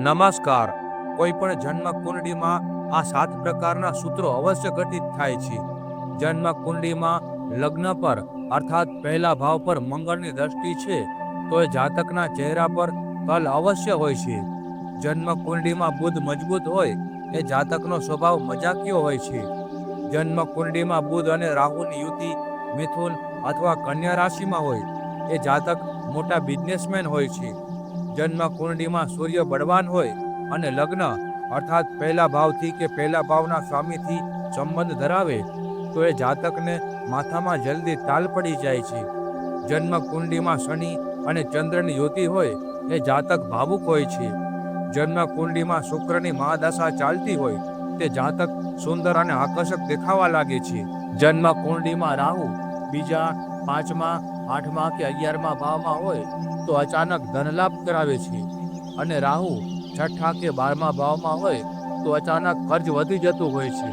નમસ્કાર. કોઈ પણ જન્મ કુંડળીમાં આ 7 પ્રકારના સૂત્રો અવશ્ય ઘટિત થાય છે. જન્મ કુંડળીમાં લગ્ન પર અર્થાત પહેલા ભાવ પર મંગળની દ્રષ્ટિ છે તો એ જાતકના ચહેરા પર તલ અવશ્ય હોય છે. જન્મ કુંડળીમાં બુધ મજબૂત હોય એ જાતકનો સ્વભાવ મજાકિયો હોય છે. જન્મ કુંડળીમાં બુધ અને રાહુની યુતિ મિથુન અથવા કન્યા રાશિમાં હોય એ જાતક મોટા બિઝનેસમેન હોય છે. જન્મ કુંડળીમાં સૂર્ય બળવાન હોય અને લગ્ન અર્થાત પહેલા ભાવથી કે પહેલા ભાવના સ્વામીથી સંબંધ ધરાવે તો એ જાતકને માથામાં જલ્દી તાલ પડી જાય છે. જન્મ કુંડળીમાં શનિ અને ચંદ્રની યુતિ હોય એ જાતક ભાવુક હોય છે. જન્મ કુંડળીમાં શુક્રની મહાદશા ચાલતી હોય તે જાતક સુંદર અને આકર્ષક દેખાવા લાગે છે. જન્મ કુંડળીમાં રાહુ બીજા, 5મા, 8મા કે 11મા ભાવમાં હોય તો અચાનક ધનલાભ કરાવે છે અને રાહુ 6ઠ્ઠા કે 12મા ભાવમાં હોય તો અચાનક કર્જ વધી જતું હોય છે.